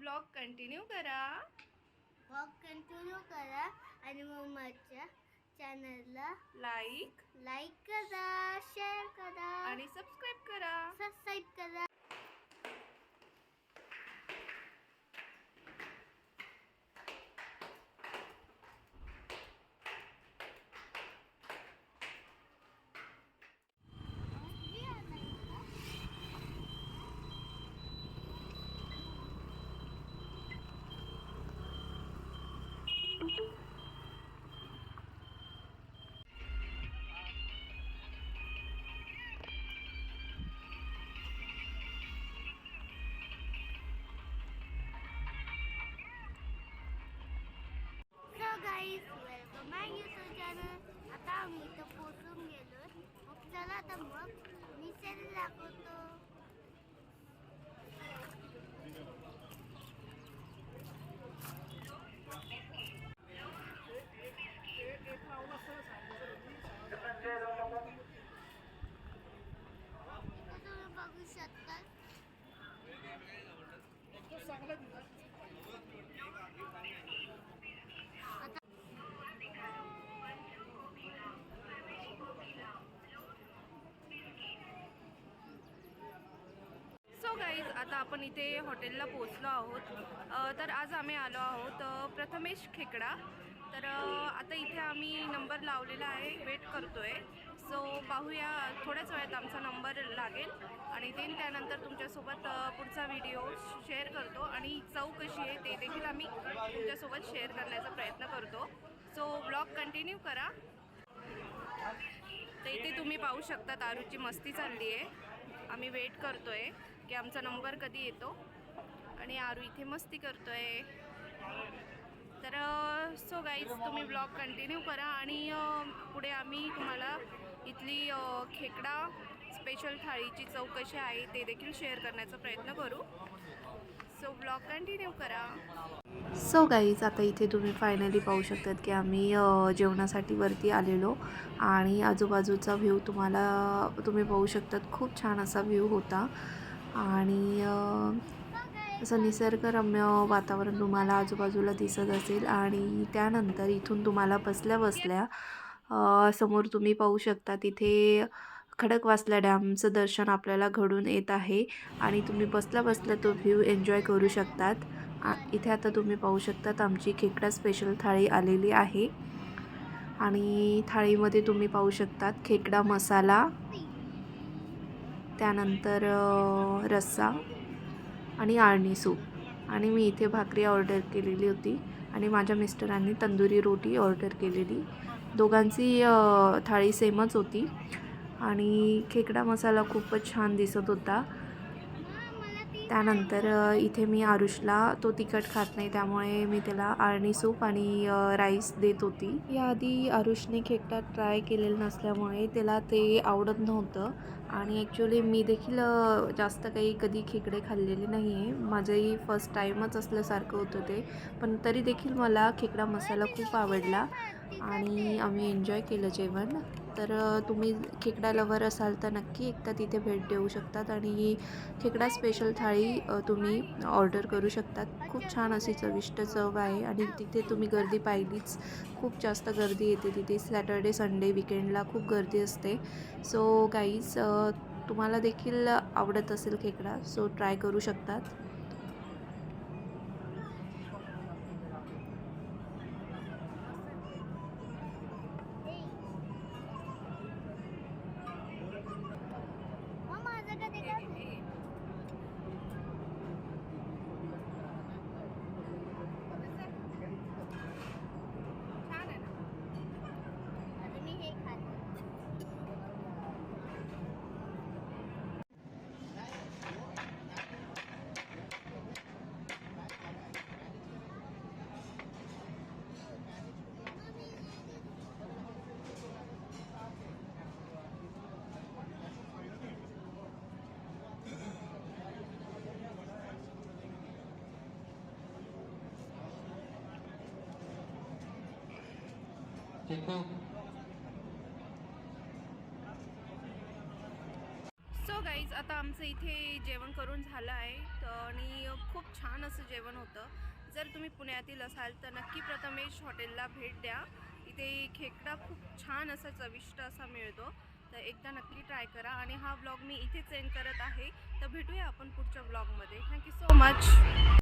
Blog continue करा. आणि मम्माच्या चॅनलला लाईक करा, शेअर करा आणि सबस्क्राईब करा. वेलकम माय यूट्यूब चॅनल. आता आम्ही इथं पोहोचून गेलो. मग चला आता मग मी चॅनल दाखवतो. तुम्ही बघू शकता. सो गाईज, आता आपण इथे हॉटेलला पोचलो आहोत. तर आज आम्ही आलो आहोत प्रथमेश खेकडा. तर आता इथे आम्ही नंबर लावलेला आहे, वेट करतोय. सो पाहूया, थोड्याच वेळात आमचा नंबर लागेल आणि त्यानंतर तुमच्यासोबत पुढचा व्हिडिओ शेअर करतो आणि चव कशी आहे ते देखील आम्ही तुमच्यासोबत शेअर करण्याचा प्रयत्न करतो. सो ब्लॉग कंटिन्यू करा. तर इथे तुम्ही पाहू शकता आरूची मस्ती चालली आहे. आम्ही वेट करतोय की आमचा नंबर कधी येतो आणि आरू इथे मस्ती करतोय. तर सो गाईज, तुम्ही ब्लॉग कंटिन्यू करा आणि पुढे आम्ही तुम्हाला इथली खेकडा स्पेशल थाळीची चव कशी आहे ते देखील शेअर करण्याचा प्रयत्न करू. सो ब्लॉग कंटिन्यू करा. सो गाईज, आता इथे तुम्ही फायनली पाहू शकतात की आम्ही जेवणासाठी वरती आलेलो आणि आजूबाजूचा व्ह्यू तुम्ही पाहू शकतात. खूप छान असा व्ह्यू होता आणि असं निसर्गरम्य वातावरण तुम्हाला आजूबाजूला दिसत असेल. आणि त्यानंतर इथून तुम्हाला बसल्या बसल्या समोर तुम्ही पाहू शकता तिथे खडकवासला डॅमचं दर्शन आपल्याला घडून येत आहे आणि तुम्ही बसल्या बसल्या तो व्ह्यू एन्जॉय करू शकतात. इथे आता तुम्ही पाहू शकतात आमची खेकडा स्पेशल थाळी आलेली आहे आणि थाळीमध्ये तुम्ही पाहू शकतात खेकडा मसाला, त्यानंतर रस्सा आणि आळणी सूप. आणि मी इथे भाकरी ऑर्डर केलेली होती आणि माझ्या मिस्टरांनी तंदुरी रोटी ऑर्डर केलेली. दोघांची थाळी सेमच होती आणि खेकडा मसाला खूपच छान दिसत होता. त्यानंतर इथे मी आरुषला, तो तिखट खात नाही त्यामुळे मी त्याला आळणी सूप आणि राईस देत होती. याआधी आरुषने खेकडा ट्राय केलेला नसल्यामुळे त्याला ते आवडत नव्हतं आणि ॲक्च्युली मी देखील जास्त काही कधी खेकडे खाल्लेले नाही आहे. माझंही फर्स्ट टाईमच असल्यासारखं होतं ते. पण तरी देखील मला खेकडा मसाला खूप आवडला आणि आम्ही एन्जॉय केलं जेवण. तर तुम्ही खेकडा लवर असाल तर नक्की एकदा तिथे भेट देऊ शकतात आणि खेकडा स्पेशल थाळी तुम्ही ऑर्डर करू शकतात. खूप छान अशी चविष्ट चव आहे आणि तिथे तुम्ही गर्दी पाहिलीच, खूप जास्त गर्दी येते तिथे. सॅटर्डे संडे विकेंडला खूप गर्दी असते. सो गाईज, तुम्हाला देखील आवडत असेल खेकडा, सो ट्राय करू शकतात. सो गाईज, आता आमचं इथे जेवण करून झालं आहे आणि खूप छान छान असं जेवण होतं. जर तुम्ही पुण्यातील असाल तर नक्की प्रथमेश हॉटेलला भेट द्या. इथे खेकडा खूप छान असा चविष्ट असा मिळतो. तर एकदा नक्की ट्राय करा. आणि हा व्लॉग मी इथेच एंड करत आहे. तर भेटूया आपण पुढच्या व्लॉगमध्ये. Thank you so much.